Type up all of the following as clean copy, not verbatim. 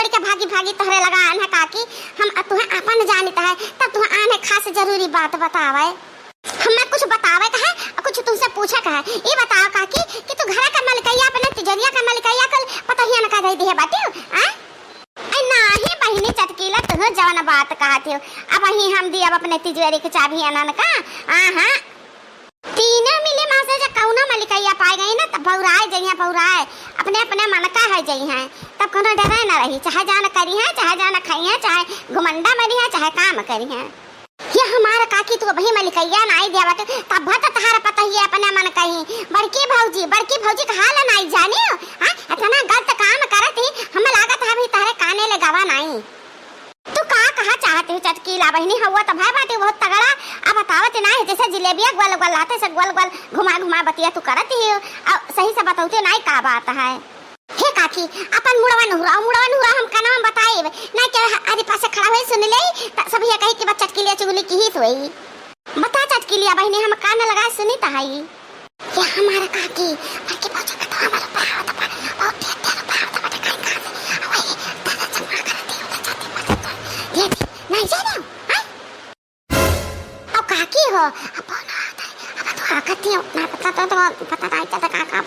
छोड़ के भागी भागी तोहरे लगा आन है काकी। हम तुम्हें अपन जानता है तब तुम्हें आने खास जरूरी बात बतावे। हमें कुछ बतावे का है और कुछ तुमसे पूछे का है। ये बताओ काकी कि तू घर का मलकैया अपने तिजोरिया का मलकैया कल पता ही ना का दे है बाटी हां नहीं बहिनी चटकीला तुम जवान बात कहती हो। अब ही हम दी अब अपने तिजोरी के चाबी अनन का हां तीनों मिले मां से जब कौना मलकैया पाए गई ना तब भौराए जइया भौराए अपने अपने मन का है जई हैं तब कोनो डरे ना रही। चाहे जान करी है चाहे जान खाई है चाहे घुमंडा मरी है चाहे काम करी है। ये हमारा काकी तो वही मलकैया नहीं दिया बाटे तब भत तहारा पता ही अपने मन कही। बड़की भौजी का हाल नहीं जानी हो हां इतना गलत काम करती हम लागत है भी तारे काने ले गवा नहीं। तू का कहा चाहती हो चटकीला बहनी हुआ तो भाई बाटी बहुत तगड़ा। अब बतावत नहीं जैसे जिलेबिया गोल गोल लाते से गोल गोल घुमा घुमा बतिया तू करती हो अब सही से बताओते नहीं का बात है। हे काकी अपन मुड़वा नहुरा हम का नाम बताए नहीं के आदि पासे खड़ा हुए सुन ले सब ये कही कि बच्चा चटकीलिया चुगली की ही सोई। बता चटकीलिया बहनी हम कान लगा सुनी त है ये हमारा काकी बल्कि पहुंचा का तो हमारा बहुत नहीं जानो अब काकी हो अब तो आकती हो ना पता नहीं चलता का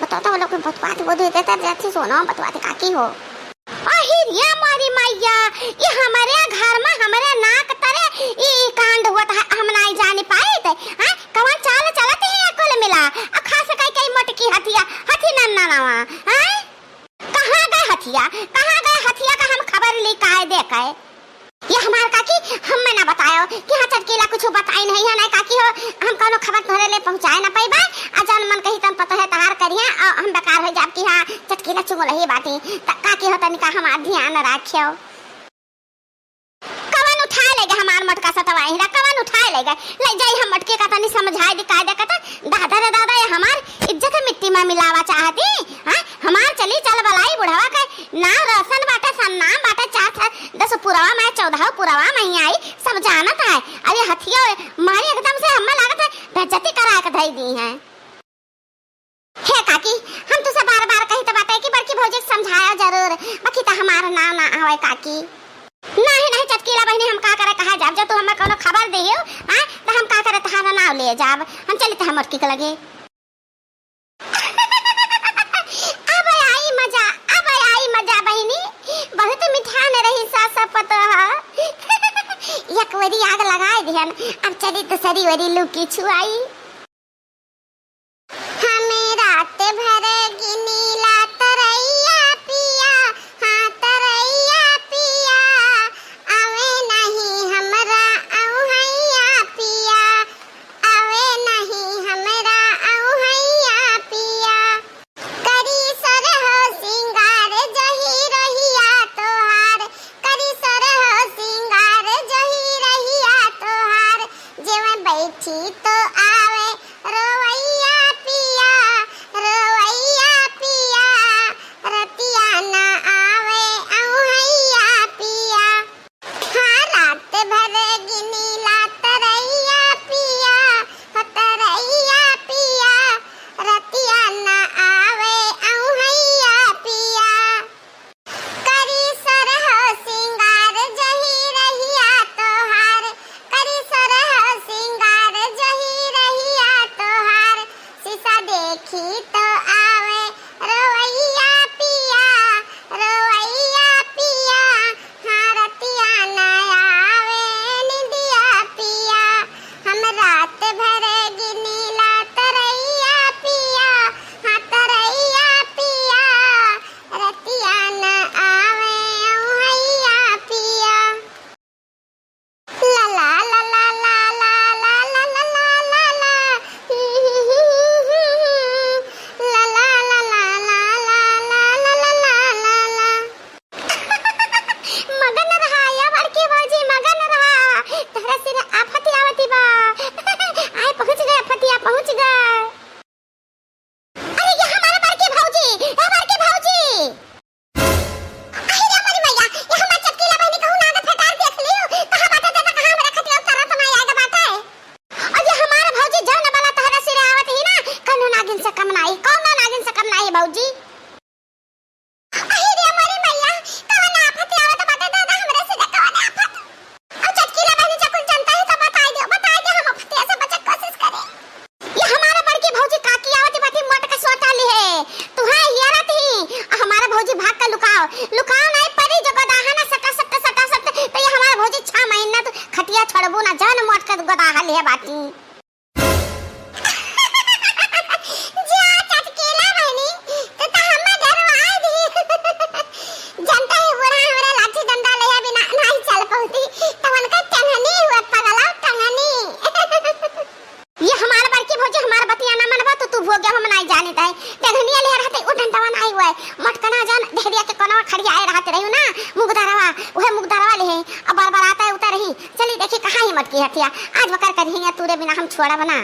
बता तो लोग बतवाती वो देते जैसे सोना बतवाती काकी हो। आहिर ये हमारी मैया ये हमारे घर में हमारे नाक तरे ये कांड हुआ था हम नहीं जाने पाए थे। हां कौन चाल चलते हैं कुल मिला खास कई मोटकी हाथी नन्ना नवा हां कहां गए हथिया का हम खबर ली काहे देखे ये हमार काकी हमें ना बतायो कि हां चटकीला कुछ बताई नहीं है ना काकी हो हम कोनो खबर तोरे ले पहुंचाए ना पाई बा अजान मन कही तन पता है तहार करिया हम बेकार हो जाब कि हां चटकीला चुगल ही बाटी काकी हो तनिका हम ध्यान राखियो। कवन उठा लेगा हमार मटका सतवा हिरा कवन उठा लेगा ले जाई हम मटके का तनी समझाई दी कायदा का दादा ये हमार इज्जत मिट्टी में मिलावा चाहती हां हमार चली चल बलाई बुढ़ावा का ना रसन बाटा सन्ना बाटा चाथ 10 पुरावा में 14 पुरावा में आई सब जानत है। अरे हथिया मारी एकदम से हमें लागत है बेइज्जती करा के धई दी है। हे काकी हम तो सब बार-बार कही तो बताए कि बड़की भौजी समझाया जरूर बाकी तो हमारा नाम ना आवे काकी। नहीं चटकीला बहनी हम का करे कहा जाब जब तू हमें कोनो खबर देहियो हां तो हम का करे तहारा नाम ले जाब हम चली त हमर की लगे। अब आई मजा बहनी बहुत मीठा न रही सासा पता है एक वरी आग लगाए ध्यान अब चली तो सरी वरी लुकी छुआई हमें रात भर नीला तरैया पिया हाँ तरैया पिया आवे नहीं हमरा औहैया पिया आवे नहीं हमरा औहैया पिया करी सरहो सिंगार जही रहिया तोहार करी सरहो सिंगार जही रहिया तोहार जेवन बैठी तो आवे आवे मटकना जान ढेरिया के कोनवा खड़ी आए रहते रही ना मुगदारवा वह मुगदारवा ले है अब बार बार आता है उतर रही चली देखी कहाँ ही मटकी हथिया आज वकर करिए तूरे बिना हम छोड़ा बना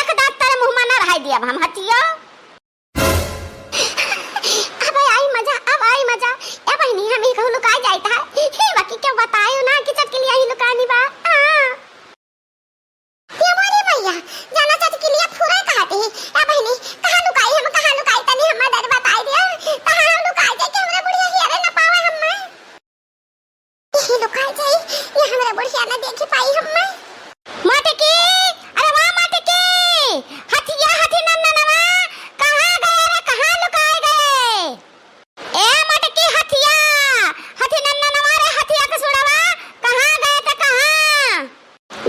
अब हम हटियो अब आई मजा ए बहनी हम ही कहू लुका जाता है हे बाकी क्या बतायो ना कि चट के लिए ही लुकानी बा ये मोरी भैया जाना चट के लिए पूरा कहते हैं ए बहनी कहां लुकाई तनी हम डर बताई दियो कहां हम लुकाई जाए कि हमरा बुढ़िया हेरे ना पावे हम ये लुकाई जाए ये हमरा बुढ़िया ना देख पाई हम माटे की अरे वाह माटे की हथिया हथी नन्ननवा कहां गए रे कहां लुकाए गए ए माटे की हथिया हथी नन्ननवा रे हथिया के सुड़वा कहां गए त कहां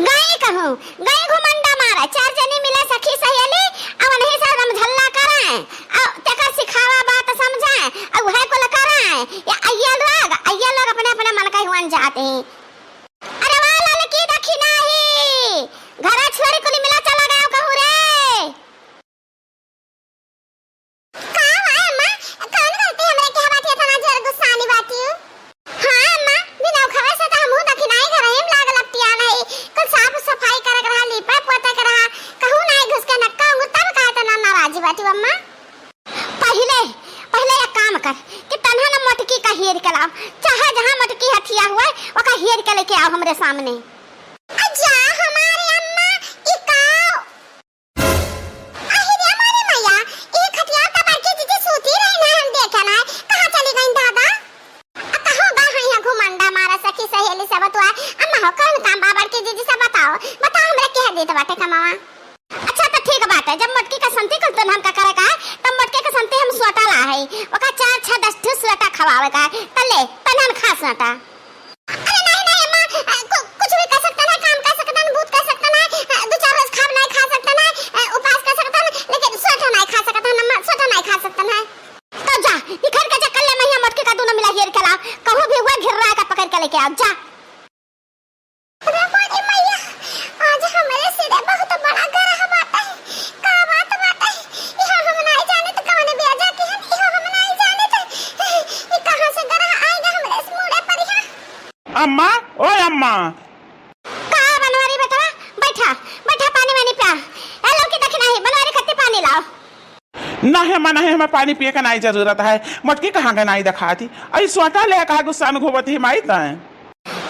गए कहूं गए घुमंडा मारा चार जनी मिले सखी सहेली अब नहीं से हम झल्ला कराए अब तेकर सिखावा बात समझाए अब है को कराए या अय्या लोग अपने अपने मन का हुन जाते हैं अरे वाह लाल की दखी नहीं घरा छोरी कुली मिला चला गया कहू रे का है अम्मा कौन करते हमरे के बात है तना जर गुस्सानी बाती हां अम्मा बिना खबर से त हमहु दखी नहीं घर हम लाग लपटिया नहीं कुल साफ सफाई कर रहा लीपा पोता कर रहा कहू नहीं घुस के नक्का हूं तब कहा त ना नाराजी बाती अम्मा पहले एक काम कर कि तन्हा न मटकी का हेर के लाओ चाहे जहां मटकी हथिया हुआ ओका हेर के लेके आओ हमरे सामने अच्छा हमारे अम्मा इकाओ अरे हमारे मैया एक हथिया त बाकी जीजी सूती रही ना हम देखा ना कहां चली गई दादा कहां बा हइया घुमंडा मारा सखी सहेली सब तो अम्मा हो कौन काम बाबर की जीजी से बताओ हमरा कह देत बाटे कमावा अच्छा तो ठीक बात है जब मटकी का संती कर तो हम का करे का तब मटके का संती हम सोटा ला है ओका 4 6 10 ठुस सोटा खवावे का तले तनन खा सोटा अरे नहीं अम्मा कुछ भी कर सकता ना काम कर सकता ना भूत कर सकता ना दो चार रोज खाना नहीं खा सकता ना उपवास कर सकता ना लेकिन सोटा नहीं खा सकता ना सोटा नहीं खा सकता ना तो जा इखर के चक्कर ले मैया मटके का दोनों मिला घेर के ला कहूं भी हुआ घेर रहा का पकड़ के लेके आओ जा अरे मोरी मैया आज हमारे सिरे बहुत बड़ा गरह बात है का बात है यह हम नहीं जाने तो कौन भी आ जाके हम यह हम नहीं जाने तो ये कहां से गरह आएगा हमारे इस मुड़े पर यहां अम्मा ओए अम्मा का बनवारी बेटा बैठा पानी में नहीं पिया ए लो की देखना है बनवारी खत्ते पानी लाओ नहीं हमें पानी पिए का नहीं जरूरत है मटकी कहाँ का नहीं दिखाती आई सोटा ले कहा गुस्सा घोबती माई ताए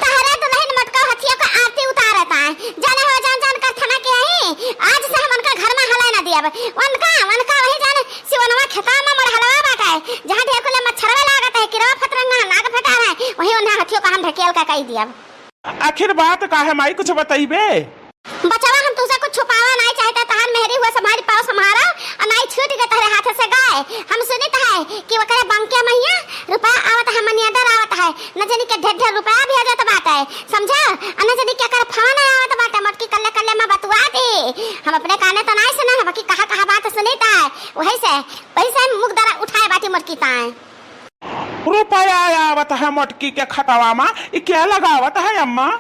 तहरा तो नहीं मटका हथिया का आरती उतारता है जाने हो जान कर थाना के आई आज से हम उनका घर में हला ना दिया उनका वही जाने सिवनवा खेता में मर हलवा बाका है जहां ढेकुले मच्छरवा लागत है किरवा फतरंगा नाग फटा रहा है वही उन्हें हथियो का हम ढकेल का कह दिया आखिर बात का है माई कुछ बताइबे बचावा हम तुझसे कुछ छुपावा नहीं चाहता तहान मेहरी हुआ तुम्हारी पाव समारा और नहीं छूट गए तेरे हाथ से गए हम सुनित है कि वो करे बंके मैया रुपया आवत है मनियादर आवत है न जानी के ढेर रुपया भी आ जाता बात है समझा न जानी क्या कर फोन आवत बात है मटकी कल्ले में बतवा दे हम अपने काने तो नहीं सुना बाकी कहा बात सुनित है वही से मुख दरा उठाए बाटी मटकी ताए रुपया आवत है मटकी के खतवा में क्या लगावत है अम्मा